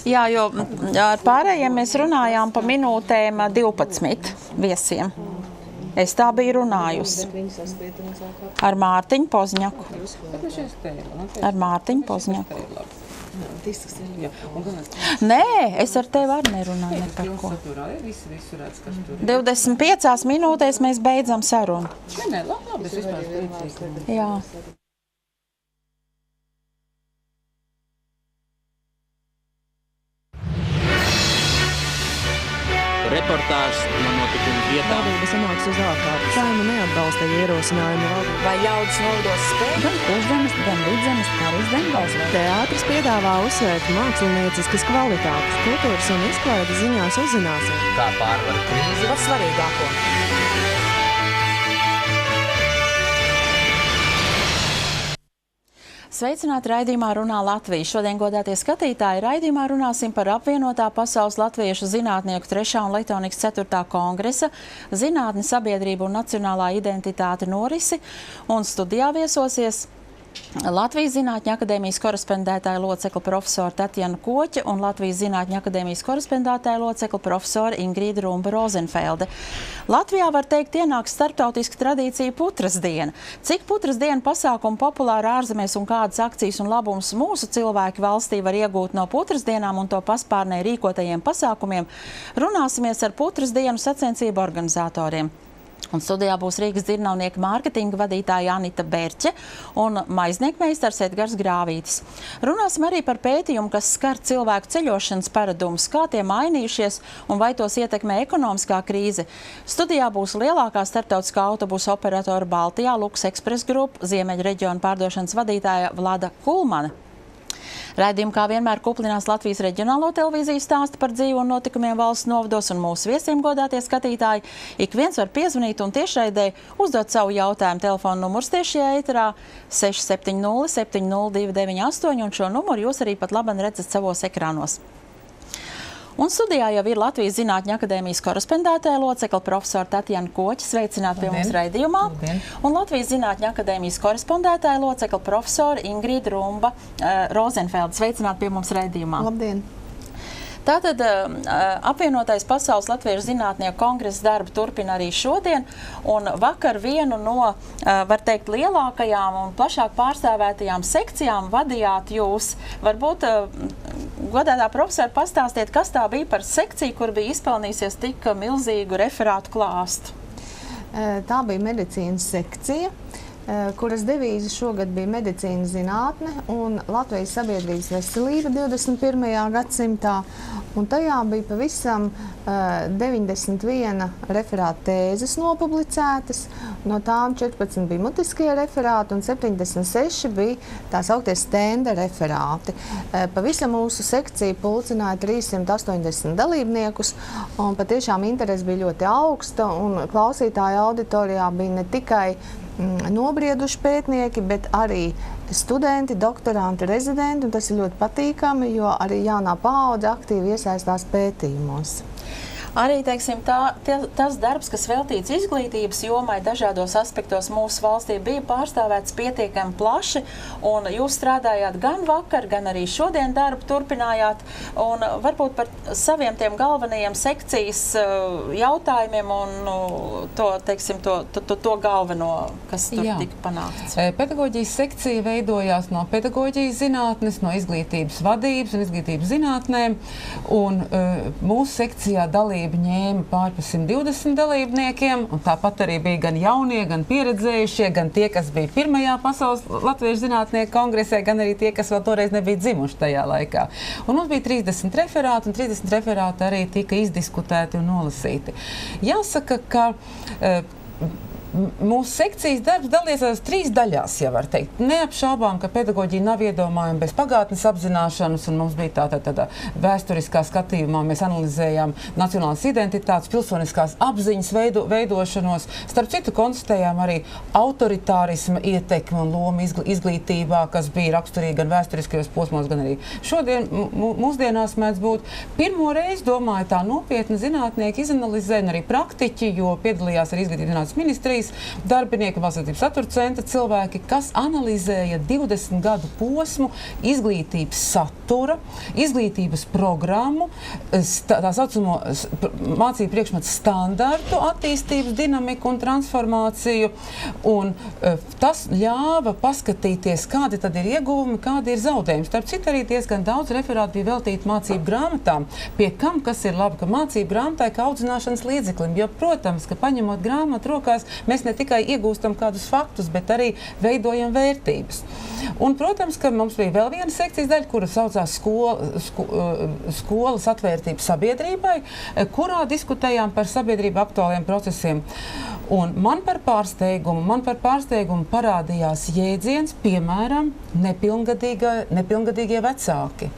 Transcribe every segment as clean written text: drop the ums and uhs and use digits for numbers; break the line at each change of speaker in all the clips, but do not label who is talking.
Jā, jo ar pārējiem mēs runājām pa minūtēm 12 viesiem. Es tā biju runājusi. Ar Mārtiņu Pozņaku. Ar Mārtiņu Pozņaku. Nē, es ar tevi arī nerunāju ne par ko. 25 minūtēs mēs beidzam sarunu.
Nē, labi, es vispār priecīgu.
Jā.
Reportāžas no notikuma vietām.
Valdība sanāks uz ārkārtas. Saima neatbalsta ierosinājumu valdību.
Vai ļaudis nodos spēju? Gan Kurzemes, gan Vidzemes, kā arī Zemgals.
Teātris piedāvā uzsvērt mākslinieciskas kvalitātes. Kultūras un izklaides ziņās uzzināsim.
Kā pārvar krīzi?
Par svarīgāko. Sveicināti raidījumā Runā Latvija. Šodien, godātie skatītāji, raidījumā runāsim par apvienotā pasaules latviešu zinātnieku 3. un Leitonikas 4. kongresa zinātne, sabiedrība un nacionālā identitāte norisi. Un studijā viesosies Latvijas Zinātņu akadēmijas korespondētāja locekla profesora Tatjana Koķa un Latvijas Zinātņu akadēmijas korespondētāja locekla profesora Ingrīda Rumba-Rozenfelde. Latvijā, var teikt, ienāks starptautiska tradīcija Putras diena. Cik Putras diena pasākumu populāri ārzemēs un kādas akcijas un labumus mūsu cilvēki valstī var iegūt no Putras dienām un to paspārnē rīkotajiem pasākumiem, runāsimies ar Putras dienu sacensību organizatoriem. Un studijā būs Rīgas dzirnavnieka mārketinga vadītāja Anita Berķe un maizniekmeistars Edgars Grāvītis. Runāsim arī par pētījumu, kas skar cilvēku ceļošanas paradumus, kā tie mainījušies un vai tos ietekmē ekonomiskā krīze. Studijā būs lielākā starptautiskā autobusu operatora Baltijā Luks Express Group Ziemeļu reģionu pārdošanas vadītāja Vlada Kulmane. Raidījumu, kā vienmēr, kuplinās Latvijas reģionālo televīziju stāsta par dzīvu un notikumiem valsts novados, un mūsu viesiem, godātie skatītāji, ik viens var piezvanīt un tiešraidē uzdot savu jautājumu. Telefona numurs tiešajā ēterā 670 702 98, un šo numuru jūs arī pat labi redzat savos ekrānos. Un studijā jau ir Latvijas Zinātņu akadēmijas korespondētāja locekla profesora Tatjana Koķa. Sveicināti pie mums raidījumā. Un Latvijas Zinātņu akadēmijas korespondētāja locekla profesora Ingrīda Rumba-Rozenfelde. Sveicināti pie mums raidījumā.
Labdien!
Tātad apvienotais pasaules latviešu zinātnieku kongresa darbu turpina arī šodien, un vakar vienu no, var teikt, lielākajām un plašāk pārstāvētajām sekcijām vadījāt jūs. Varbūt, godātā profesora, pastāstiet, kas tā bija par sekciju, kur bija izpelnījusies tik milzīgu referātu klāstu?
Tā bija medicīnas sekcija, kuras devīze šogad bija medicīnas zinātne un Latvijas sabiedrības veselība 21. gadsimtā. Un tajā bija pavisam 91 referāta tēzes nopublicētas, no tām 14 bija mutiskie referāti un 76 bija tā sauktie stenda referāti. Pavisam mūsu sekcija pulcināja 380 dalībniekus, un patiešām interese bija ļoti augsta, un klausītāju auditorijā bija ne tikai nobrieduši pētnieki, bet arī studenti, doktoranti, rezidenti, un tas ir ļoti patīkami, jo arī jaunā paudze aktīvi iesaistās pētījumos.
Arī, teiksim, tas darbs, kas veltīts izglītības jomai dažādos aspektos mūsu valstī, bija pārstāvēts pietiekami plaši, un jūs strādājāt gan vakar, gan arī šodien darbu turpinājāt, un varbūt par saviem tiem galvenajiem sekcijas jautājumiem un to, teiksim, to galveno, kas tur tika panākts.
Pedagoģijas sekcija veidojās no pedagoģijas zinātnes, no izglītības vadības un izglītības zinātnēm, un mūsu sekcijā dalība ņēma pār 120 dalībniekiem, un tāpat arī bija gan jaunie, gan pieredzējušie, gan tie, kas bija pirmajā pasaules latviešu zinātnieku kongresē, gan arī tie, kas vēl toreiz nebija dzimuši tajā laikā. Un mums bija 30 referāti, un 30 referāti arī tika izdiskutēti un nolasīti. Jāsaka, ka mūsu sekcijas darbs dalījās 3 daļās, ja var teikt. Neapšaubām, ka pedagoģija nav iedomājama bez pagātnes apzināšanas, un mums bija tāda vēsturiskā skatījumā. Mēs analizējām nacionālās identitātes, pilsoniskās apziņas veidošanos. Starp citu, konstatējām arī autoritārisma ietekmi un lomu izglītībā, kas bija raksturīga gan vēsturiskajos posmos, gan arī šodien mūsdienās mēdz būt. Pirmo reizi, domāju, tā nopietni zinātnieki izanalizē, un arī praktiķi, jo piedalījās arī izglītības zinātnes ministrijas birokrātijas darbinieki, valsts izglītības satura centra cilvēki, kas analizēja 20 gadu posmu izglītības satura, izglītības programmu, tā saucamo mācību priekšmetu standartu attīstības dinamiku un transformāciju. Un tas ļāva paskatīties, kādi tad ir ieguvumi, kādi ir zaudējumi. Starp citu, arī diezgan daudz referātu bija veltīti mācību grāmatām, pie kam, kas ir labi, ka mācību grāmatai kā audzināšanas līdzeklim, jo, protams, ka paņemot grāmatu rokās, mēs ne tikai iegūstam kādus faktus, bet arī veidojam vērtības. Un, protams, ka mums bija vēl viena sekcijas daļa, kura saucās skolas atvērtība sabiedrībai, kurā diskutējām par sabiedrību aktuāliem procesiem. Un man par pārsteigumu parādījās jēdziens, piemēram, nepilngadīgie vecāki.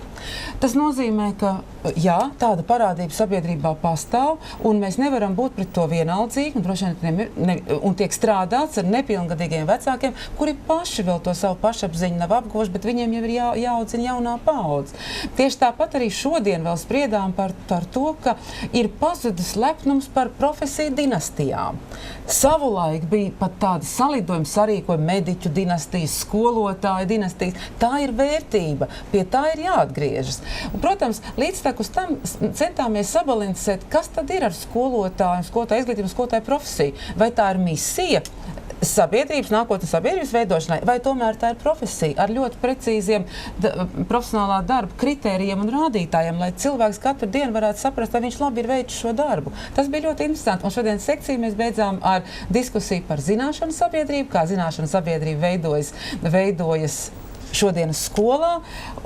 Tas nozīmē, ka jā, tāda parādība sabiedrībā pastāv, un mēs nevaram būt pret to vienaldzīgi, un droši vien un tiek strādāts ar nepilngadīgiem vecākiem, kuri paši vēl to savu pašapziņu nav apguvuši, bet viņiem jau ir jāaudzina jaunā paudze. Tieši tāpat arī šodien vēl spriedām par to, ka ir pazudis lepnums par profesiju dinastijām. Savulaik bija pat tādi salidojumi, sarīkojumi, mediķu dinastijas, skolotāju dinastijas. Tā ir vērtība, pie tā ir jāatgriežas. Un, protams, līdztekus tam centāmies sabalansēt, kas tad ir ar skolotāju izglītību un skolotāju profesiju. Vai tā ir misija nākotnes sabiedrības veidošanai, vai tomēr tā ir profesija ar ļoti precīziem profesionālā darba kritērijiem un rādītājiem, lai cilvēks katru dienu varētu saprast, vai viņš labi ir veicis šo darbu. Tas bija ļoti interesanti. Un šodien sekciju mēs beidzām ar diskusiju par zināšanu sabiedrību, kā zināšanu sabiedrība veidojas šodienas skolā,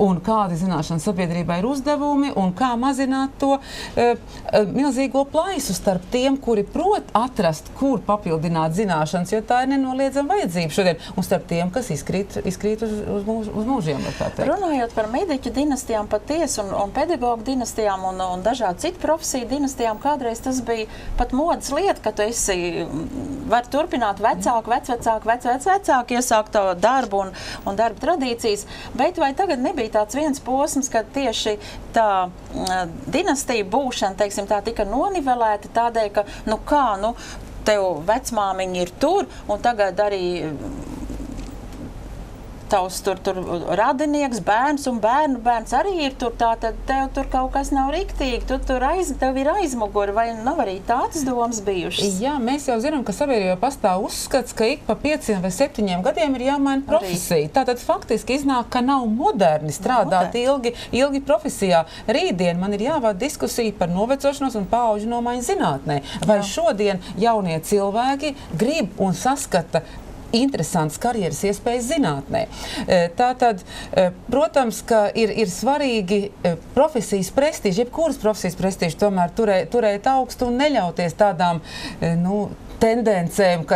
un kādi zināšanas sabiedrībai ir uzdevumi, un kā mazināt to milzīgo plaisu starp tiem, kuri prot atrast, kur papildināt zināšanas, jo tā ir nenoliedzama vajadzība šodien, un starp tiem, kas izkrīt uz mūžiem.
Runājot par mediķu dinastijām patiesi un pedagogu dinastijām un dažādu citu profesiju dinastijām, kādreiz tas bija pat modas lieta, ka tu var turpināt vecāku iesākt to darbu un darba tradīciju. Bet vai tagad nebija tāds viens posms, kad tieši tā dinastija būšana, teiksim, tā tika nonivelēta tādēļ, ka, tev vecmāmiņi ir tur, un tagad arī tavs tur radinieks, bērns un bērnu bērns arī ir tur, tātad tev tur kaut kas nav riktīgi, tev ir aizmuguri, vai nav arī tādas domas bijušas?
Jā, mēs jau zinām, ka sabiedrībā pastāv uzskats, ka ik pa 5 vai 7 gadiem ir jāmaina profesija. Tātad faktiski iznāk, ka nav moderni strādāt ilgi profesijā. Rītdien man ir jāvada diskusija par novecošanos un paaužu nomaiņu zinātnē. Vai šodien jaunie cilvēki grib un saskata interesants karjeras iespējas zinātnē. Tātad, protams, ka ir svarīgi profesijas prestiži, jebkuras profesijas prestiži tomēr turēt augstu un neļauties tādām, tendencēm,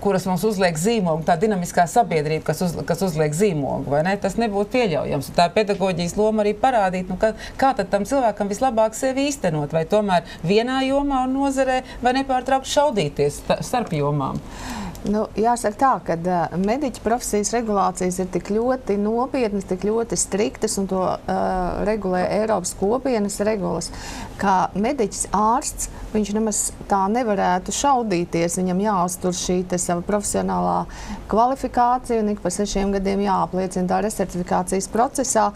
kuras mums uzliek zīmogu, tā dinamiskā sabiedrība, kas uzliek zīmogu, vai ne? Tas nebūtu pieļaujams. Tā pedagoģijas loma arī parādīt, kā tad tam cilvēkam vislabāk sevi īstenot, vai tomēr vienā jomā un nozarē, vai nepārtraukt šaudīties starp jomām.
Jāsaka tā, ka mediķa profesijas regulācijas ir tik ļoti nopietnas, tik ļoti striktas, un to regulē Eiropas kopienas regulas, ka mediķis ārsts, viņš nemaz tā nevarētu šaudīties, viņam jāuztur šī sava profesionālā kvalifikācija, un ik pa 6 gadiem jāapliecina tā resertifikācijas procesā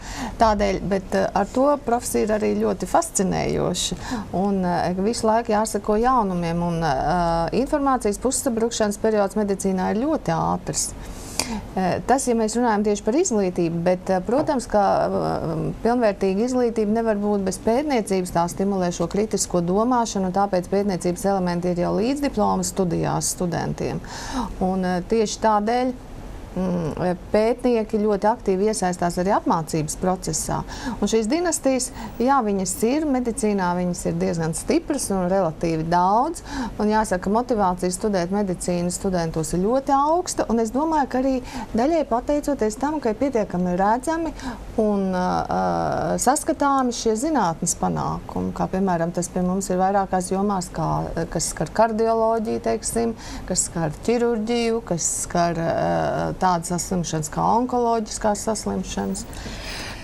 tādēļ, bet ar to profesija ir arī ļoti fascinējoša, un visu laiku jāsako jaunumiem, un informācijas pussabrukšanas periods medicīnā ir ļoti ātrs. Tas, ja mēs runājam tieši par izglītību, bet, protams, ka pilnvērtīga izglītība nevar būt bez pētniecības, tā stimulē šo kritisko domāšanu, un tāpēc pētniecības elementi ir jau līdzdiploma studijās studentiem. Un tieši tādēļ pētnieki ļoti aktīvi iesaistās arī apmācības procesā. Un šīs dinastijas, jā, viņas ir medicīnā, viņas ir diezgan stipras un relatīvi daudz. Un jāsaka, motivācija studēt medicīnu studentos ir ļoti augsta. Un es domāju, ka arī daļai pateicoties tam, ka ir pietiekami redzami un saskatāmi šie zinātnes panākumi. Kā, piemēram, tas pie mums ir vairākās jomās, kas skar kardioloģiju, teiksim, kas skar ķirurģiju, kas skar tādas saslimšanas kā onkoloģiskās saslimšanas.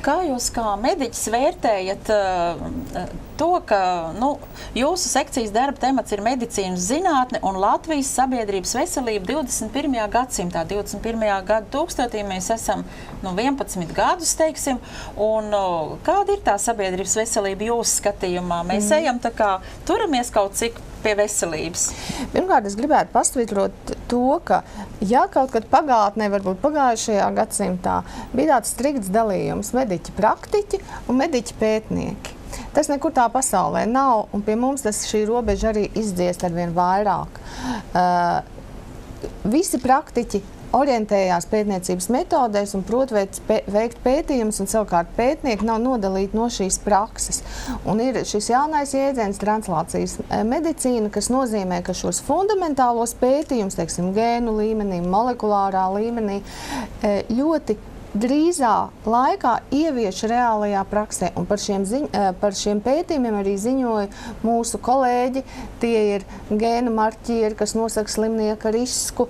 Kā jūs kā mediķis vērtējat to, ka jūsu sekcijas darba temats ir medicīnas zinātne un Latvijas sabiedrības veselība 21. gadsimtā, 21. gadu tūkstotī mēs esam 11 gadus, teiksim, un kāda ir tā sabiedrības veselība jūsu skatījumā? Mēs ejam tā kā turamies kaut cik pie veselības.
Pirmkārt, es gribētu pasvītrot to, ka ja kaut kad pagātnē, varbūt pagājušajā gadsimtā, bija tāds strikts dalījums mediķi praktiķi un mediķi pētnieki. Tas nekur tā pasaulē nav, un pie mums šī robeža arī izdziest arvien vairāk. Visi praktiķi orientējās pētniecības metodēs un prot veikt pētījumus, un savukārt pētnieki nav nodalīti no šīs prakses. Un ir šis jaunais jēdziens translācijas medicīna, kas nozīmē, ka šos fundamentālos pētījumus, teiksim, gēnu līmenī, molekulārā līmenī, ļoti drīzā laikā ievieš reālajā praksē. Un par šiem pētījumiem arī ziņoja mūsu kolēģi. Tie ir gēnu marķieri, kas nosaka slimnieka risku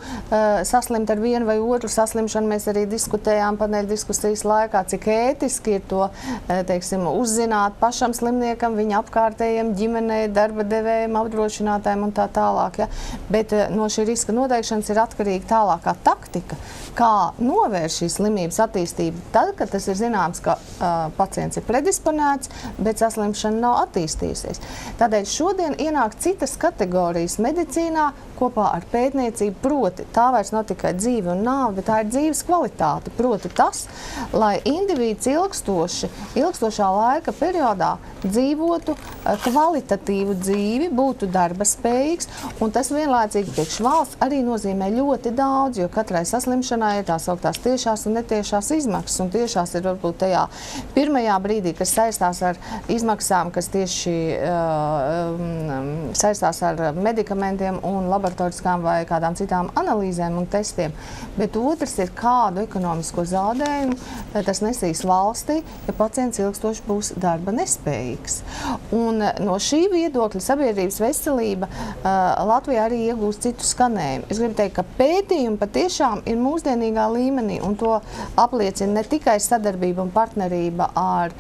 saslimt ar vienu vai otru saslimšanu. Mēs arī diskutējām paneļa diskusijas laikā, cik ētiski ir to, teiksim, uzzināt pašam slimniekam, viņa apkārtējiem, ģimenei, darba devējiem, apdrošinātājiem un tā tālāk. Ja? Bet no šī riska noteikšanas ir atkarīga tālākā taktika, kā novērst šīs slimības attīstību tad, kad tas ir zināms, ka pacients ir predisponēts, bet saslimšana nav attīstījusies. Tādēļ šodien ienāk citas kategorijas medicīnā kopā ar pētniecību, proti tā vairs nav tikai dzīve un nāve, bet tā ir dzīves kvalitāte. Proti tas, lai indivīds ilgstošā laika periodā dzīvotu kvalitatīvu dzīvi, būtu darba spējīgs, un tas vienlaicīgi priekš valsts arī nozīmē ļoti daudz, jo katrai saslimšanai ir tās augtās tiešās un netiešās izmaksas, un tiešās ir varbūt tajā pirmajā brīdī, kas saistās ar izmaksām, kas tieši saistās ar medikamentiem un laboratoriskām vai kādām citām analīzēm un testiem, bet otrs ir kādu ekonomisko zaudējumu tas nesīs valstī, ja pacients ilgstoši būs darba nespējīgs. Un no šī viedokļa sabiedrības veselība Latvijā arī iegūst citu skanējumu. Es gribu teikt, ka pētījumi patiešām ir mūsdienīgā līmenī, un to apliecina ne tikai sadarbība un partnerība ar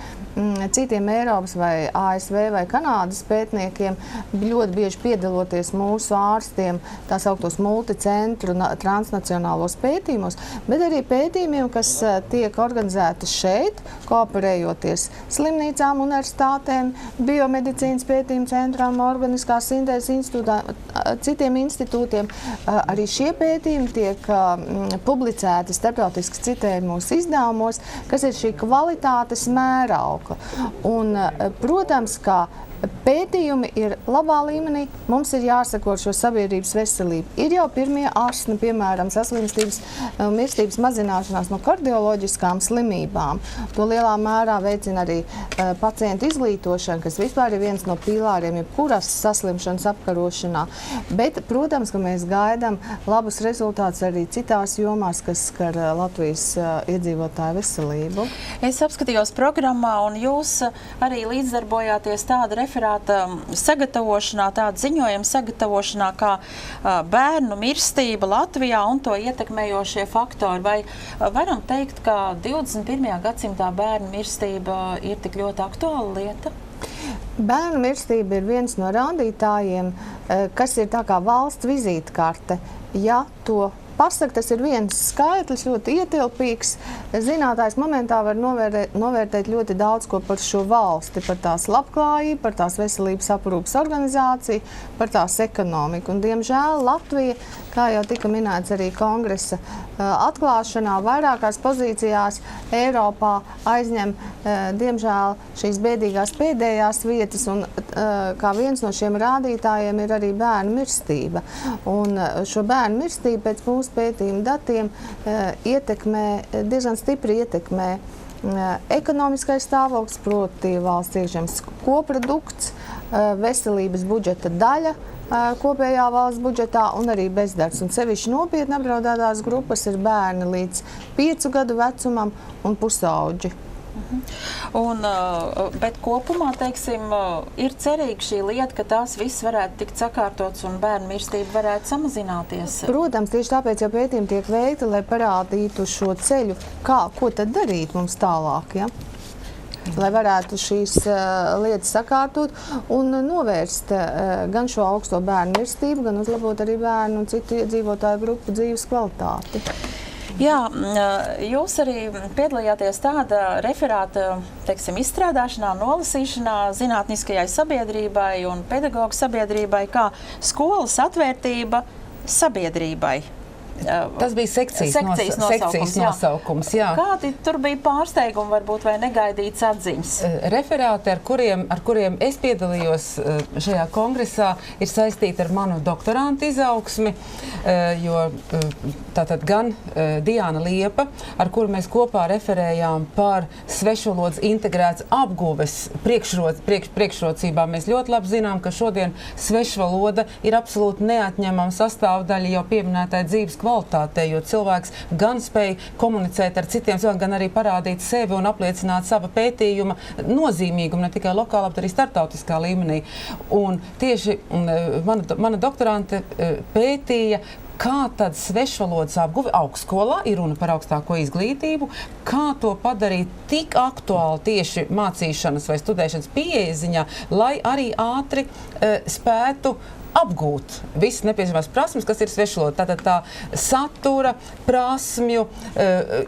citiem Eiropas vai ASV vai Kanādas pētniekiem, ļoti bieži piedaloties mūsu ārstiem tā sauktos multicentru transnacionālos pētījumos, bet arī pētījumiem, kas tiek organizēti šeit, kooperējoties slimnīcām, universitātēm, biomedicīnas pētījumu centrām, organiskās sintēzes institūtām, citiem institūtiem. Arī šie pētījumi tiek publicēti starptautiski citējumos izdevumos, kas ir šī kvalitātes mēraukla. Un, protams, ka pētījumi ir labā līmenī, mums ir jāsako šo sabiedrības veselību. Ir jau pirmie ārsti, piemēram, saslimstības mirstības mazināšanās no kardioloģiskām slimībām. To lielā mērā veicina arī pacientu izglītošana, kas vispār ir viens no pīlāriem jebkuras saslimšanas apkarošanā. Bet, protams, ka mēs gaidām labus rezultātus arī citās jomās, kas skar Latvijas iedzīvotāju veselību.
Es apskatījos programmā, un jūs arī līdzdarbojāties tāda referāta sagatavošanā, tāda ziņojuma sagatavošanā, kā bērnu mirstība Latvijā un to ietekmējošie faktori. Vai varam teikt, ka 21. gadsimtā bērnu mirstība ir tik ļoti aktuāla lieta?
Bērnu mirstība ir viens no rādītājiem, kas ir tā kā valsts vizītkarte. Ja to pasaka, tas ir viens skaitlis, ļoti ietilpīgs. Zinātājs momentā var novērtēt ļoti daudz ko par šo valsti, par tās labklājību, par tās veselības aprūpes organizāciju, par tās ekonomiku. Un, diemžēl, Latvija, kā jau tika minēts arī kongresa atklāšanā, vairākās pozīcijās Eiropā aizņem, diemžēl, šīs bēdīgās pēdējās vietas, un kā viens no šiem rādītājiem ir arī bērnu mirstība. Un šo bērnu mirstību pēc mūsu pētījuma datiem diezgan stipri ietekmē ekonomiskais stāvoklis, proti valsts iekšzemes koprodukts, veselības budžeta daļa kopējā valsts budžetā un arī bezdarbs. Un sevišķi nopietni apdraudētās grupas ir bērni līdz 5 gadu vecumam un pusauģi.
Bet kopumā, teiksim, ir cerīga šī lieta, ka tās viss varētu tikt sakārtots un bērnu mirstība varētu samazināties?
Protams, tieši tāpēc jau pētījumi tiek veikti, lai parādītu šo ceļu, ko tad darīt mums tālāk, ja? lai varētu šīs lietas sakārtot un novērst gan šo augsto bērnu mirstību, gan uzlabot arī bērnu un citu iedzīvotāju grupu dzīves kvalitāti.
Jā, jūs arī piedalījāties tāda referāta, teiksim, izstrādāšanā, nolasīšanā zinātniskajai sabiedrībai un pedagoģu sabiedrībai, kā skolas atvērtība sabiedrībai.
Tas bija sekcijas nosaukums. Jā.
Kādi tur bija pārsteigumi varbūt vai negaidīts atziņas?
Referāti, ar kuriem es piedalījos šajā kongresā, ir saistīti ar manu doktorantu izaugsmi, jo tātad gan Diāna Liepa, ar kuru mēs kopā referējām par svešvalodas integrētas apguves priekšrocībām. Mēs ļoti labi zinām, ka šodien svešvaloda ir absolūti neatņemama sastāvdaļa jau pieminētai dzīves kvalitātei, jo cilvēks gan spēj komunicēt ar citiem cilvēkiem, gan arī parādīt sevi un apliecināt sava pētījuma nozīmīgumu, ne tikai lokālā, bet arī startautiskā līmenī. Un tieši mana doktorante pētīja, kā tad svešvalodas apguve augstskolā, ir runa par augstāko izglītību, kā to padarīt tik aktuāli tieši mācīšanas vai studēšanas pieejas ziņā, lai arī ātri spētu apgūt visas nepieciešamās prasmes, kas ir svešvaloda. Tātad tā satura, prasmju,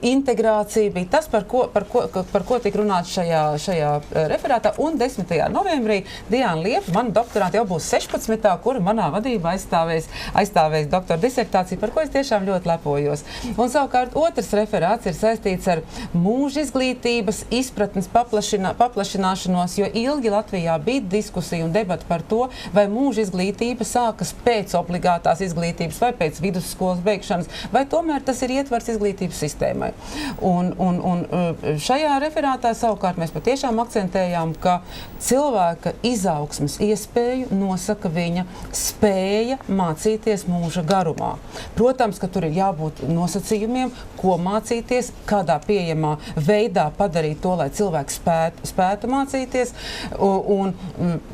integrācija bija tas, par ko tika runāts šajā referātā. Un 10. novembrī Diāna Liepa, mana doktorante, jau būs 16. kura manā vadībā aizstāvēs doktora disertāciju, par ko es tiešām ļoti lepojos. Un savukārt otrs referāts ir saistīts ar mūža izglītības izpratnes paplašināšanos, jo ilgi Latvijā bija diskusija un debata par to, vai mūža izglītība sākas pēc obligātās izglītības vai pēc vidusskolas beigšanas, vai tomēr tas ir ietvars izglītības sistēmai. Un šajā referātā savukārt mēs patiešām akcentējām, ka cilvēka izaugsmes iespēju nosaka viņa spēja mācīties mūža garumā. Protams, ka tur ir jābūt nosacījumiem, ko mācīties, kādā pieejamā veidā padarīt to, lai cilvēks spētu mācīties, un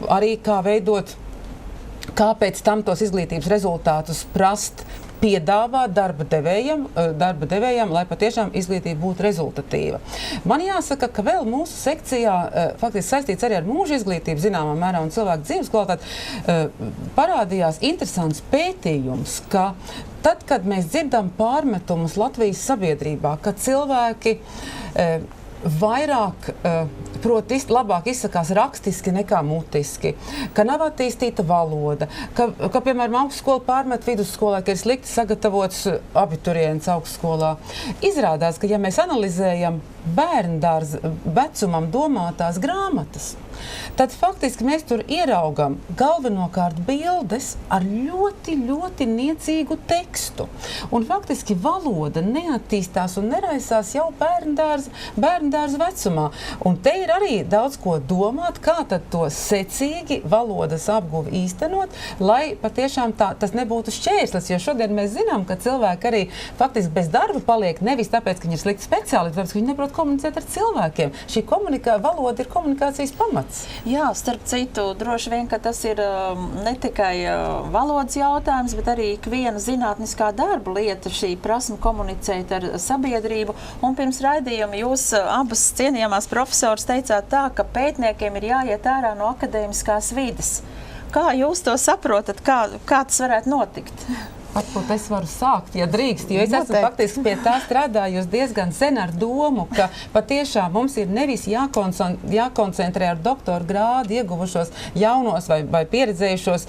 arī kā veidot, kāpēc tam tos izglītības rezultātus prast piedāvāt darba devējam, lai patiešām izglītība būtu rezultatīva. Man jāsaka, ka vēl mūsu sekcijā, faktiski saistīts arī ar mūža izglītību zināmā mērā un cilvēku dzīves kvalitāti, parādījās interesants pētījums, ka tad, kad mēs dzirdam pārmetumus Latvijas sabiedrībā, ka cilvēki vairāk labāk izsakās rakstiski nekā mutiski, ka nav attīstīta valoda, ka piemēram, augstskola pārmet vidusskolā, ka ir slikti sagatavots abiturients augstskolā. Izrādās, ka ja mēs analizējam bērndārza vecumam domātās grāmatas, tad faktiski mēs tur ieraugam galvenokārt bildes ar ļoti, ļoti niecīgu tekstu. Un faktiski valoda neattīstās un neraisās jau bērndārza vecumā. Un te ir arī daudz ko domāt, kā tad to secīgi valodas apguvi īstenot, lai patiešām tas nebūtu šķērslis, jo šodien mēs zinām, ka cilvēki arī faktiski bez darba paliek nevis tāpēc, ka viņi ir slikti speciālisti, tāpēc, ka viņi neprot komunicēt ar cilvēkiem. Šī valoda ir komunikācijas pamats.
Jā, starp citu, droši vien, ka tas ir ne tikai valodas jautājums, bet arī ikviena zinātniskā darba lieta, šī prasme komunicēt ar sabiedrību. Un pirms raidījuma jūs abas cienījamās profesors teicāt tā, ka pētniekiem ir jāiet ārā no akadēmiskās vides. Kā jūs to saprotat? Kā tas varētu notikt?
Varbūt es varu sākt, ja drīkst, jo es esmu faktiski pie tā strādājusi diezgan sen ar domu, ka patiešām mums ir nevis jākoncentrē ar doktora grādu ieguvušos jaunos vai pieredzējušos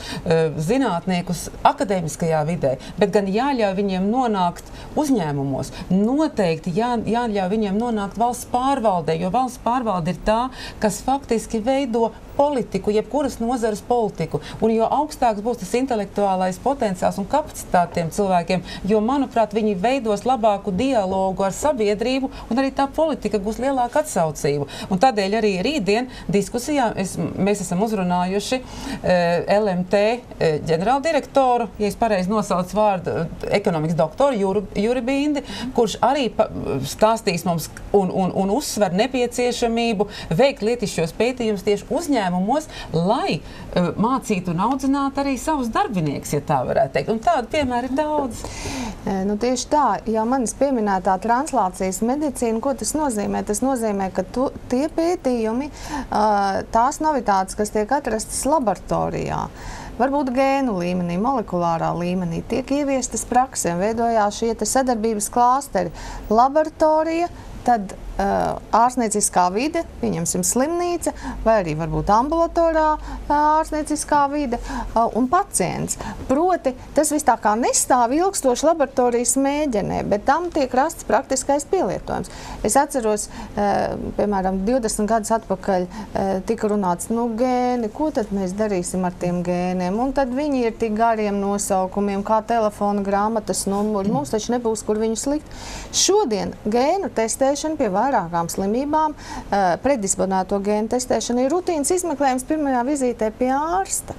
zinātniekus akadēmiskajā vidē, bet gan jāļauj viņiem nonākt uzņēmumos. Noteikti jāļauj viņiem nonākt valsts pārvaldē, jo valsts pārvalde ir tā, kas faktiski veido politiku, jebkuras nozares politiku. Un jo augstāks būs tas intelektuālais potenciāls un kapacitāte tiem cilvēkiem, jo, manuprāt, viņi veidos labāku dialogu ar sabiedrību un arī tā politika gūs lielāku atsaucību. Un tādēļ arī rītdien diskusijā mēs esam uzrunājuši LMT ģenerāldirektoru, ja es pareizi nosaucu vārdu, ekonomikas doktoru Juri Bindi, kurš arī stāstīs mums un uzsver nepieciešamību veikt lietišķos pētījumus tieši uzņēmumu uzņēmumos, lai mācītu un audzinātu arī savus darbinieks, ja tā varētu teikt. Un tādu piemēru ir daudz.
Nu, tieši tā, jau manis pieminētā translācijas medicīna, ko tas nozīmē? Tas nozīmē, ka tie pētījumi, tās novitātes, kas tiek atrastas laboratorijā, varbūt gēnu līmenī, molekulārā līmenī, tiek ieviestas praksēm, veidojās šie sadarbības klāsteri, laboratorija, tad ārstnieciskā vide, pieņemsim slimnīca, vai arī varbūt ambulatorā ārstnieciskā vide un pacients. Proti, tas viss tā kā nestāv ilgstoši laboratorijas mēģinē, bet tam tiek rasts praktiskais pielietojums. Es atceros, piemēram, 20 gadus atpakaļ tika runāts, gēni, ko tad mēs darīsim ar tiem gēniem? Un tad viņi ir tik gariem nosaukumiem, kā telefona grāmatas numuri. Mums taču nebūs, kur viņus likt. Šodien gēnu testēšana pie vairākām slimībām, predisponēto gēnu testēšana ir rutīnas izmeklējums pirmajā vizītē pie ārsta.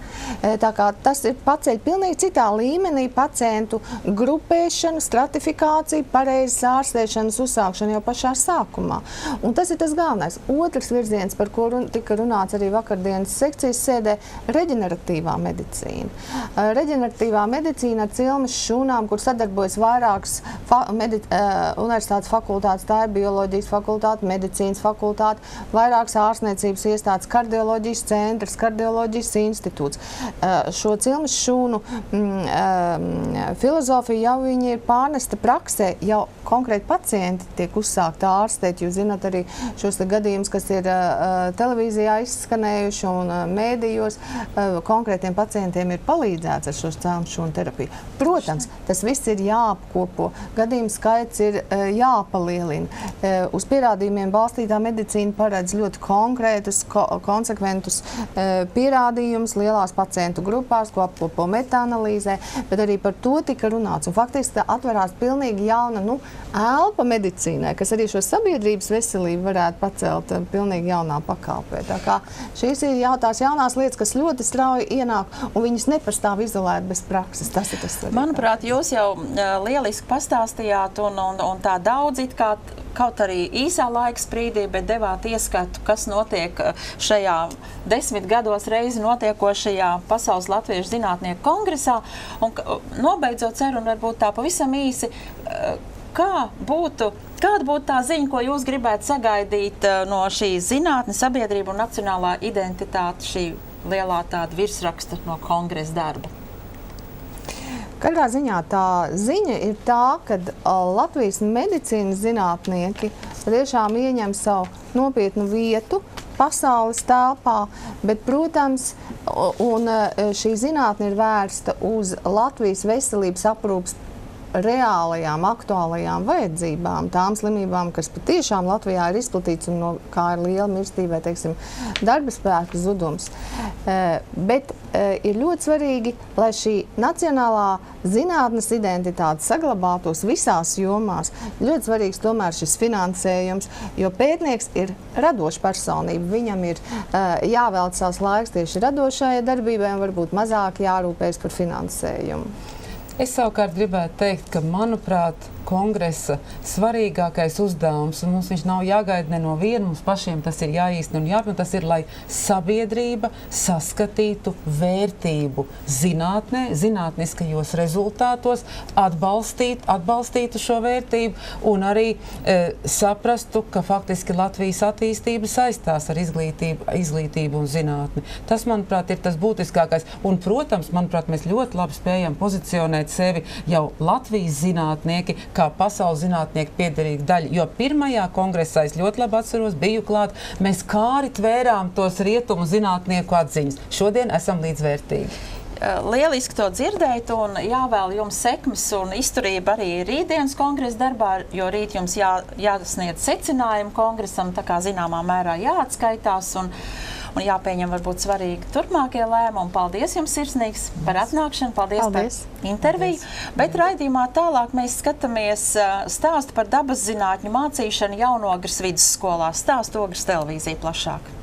Tā kā tas ir paceļ pilnīgi citā līmenī pacientu grupēšanu, stratifikāciju, pareizas ārstēšanas uzsākšanu jau pašā sākumā. Un tas ir tas galvenais. Otrs virziens, par ko tika runāts arī vakardienas sekcijas sēdē, reģeneratīvā medicīna. Reģeneratīvā medicīna ar cilmes šūnām, kur sadarbojas vairākas universitātes fakultātes, tā ir bioloģijas fakultāte, medicīnas fakultāte, vairākas ārstniecības iestādes, kardioloģijas centrs, kardioloģijas institūts. Šo cilmes šūnu filozofija jau viņi ir pārnesta praksē, jau konkrēti pacienti tiek uzsākti ārstēt. Jūs zināt arī šos gadījumus, kas ir televīzijā izskanējuši un mēdījos, konkrētiem pacientiem ir palīdzēts ar šo cilmes šūnu terapiju. Protams, tas viss ir jāapkopo, gadījumu skaits ir jāpalielina. Uz pierādījumiem balstītā medicīna paredz ļoti konkrētus, konsekventus pierādījumus lielās pacientu grupās, ko apkopo metaanalīzē, bet arī par to tika runāts. Un faktiski atverās pilnīgi jauna elpa medicīnai, kas arī šo sabiedrības veselību varētu pacelt pilnīgi jaunā pakalpē. Tā kā šīs ir tās jaunās lietas, kas ļoti strauji ienāk, un viņas nepastāv izolēt bez prakses. Tas ir tas svarīgākais.
Manuprāt, jūs jau lieliski pastāstījāt un tā daudz it kā kaut arī īsā laika sprīdī, bet devāt ieskatu, kas notiek šajā 10 gados reizi notiekošajā Pasaules latviešu zinātnieku kongresā. Un nobeidzot ceru, un varbūt tā pavisam īsi, kāda būtu tā ziņa, ko jūs gribētu sagaidīt no šīs zinātnes, sabiedrība un nacionālā identitāte, šī lielā tāda virsraksta no kongresa darba?
Katrā ziņā tā ziņa ir tā, ka Latvijas medicīnas zinātnieki tiešām ieņem savu nopietnu vietu pasaules telpā, bet, protams, un šī zinātne ir vērsta uz Latvijas veselības aprūpes reālajām, aktuālajām vajadzībām, tām slimībām, kas patiešām Latvijā ir izplatīts un no kā ir liela mirstība, teiksim, darba spēka zudums. Bet ir ļoti svarīgi, lai šī nacionālā zinātnes identitāte saglabātos visās jomās. Ļoti svarīgs tomēr šis finansējums, jo pētnieks ir radoša personība. Viņam ir jāvēlta savs laiks tieši radošajai darbībai un varbūt mazāk jārūpējas par finansējumu.
Es savukārt gribētu teikt, ka, manuprāt, kongresa svarīgākais uzdevums, un mums viņš nav jāgaida ne no viena, mums pašiem tas ir jāīsteno un jāpiln, tas ir, lai sabiedrība saskatītu vērtību zinātnē, zinātniskajos rezultātos, atbalstītu šo vērtību un arī saprastu, ka faktiski Latvijas attīstība saistās ar izglītību un zinātni. Tas, manuprāt, ir tas būtiskākais. Un, protams, manuprāt, mēs ļoti labi spējam pozicionēt sevi jau Latvijas zinātnieki, kā pasaules zinātnieku piederīga daļa. Jo pirmajā kongresā, es ļoti labi atceros, biju klāt, mēs kāri tvērām tos rietumu zinātnieku atziņas. Šodien esam līdzvērtīgi.
Lieliski to dzirdēt un jāvēl jums sekmes un izturība arī rītdienas kongresa darbā, jo rīt jums jāsniedz secinājumu kongresam, tā kā zināmā mērā jāatskaitās un jāpieņem varbūt svarīgi turpmākie lēmumi. Paldies jums sirsnīgs par atnākšanu, paldies par interviju. Bet raidījumā tālāk mēs skatāmies stāstu par dabas zinātņu mācīšanu Jaunogras vidusskolā. Stāstu Ogres televīzija plašāk.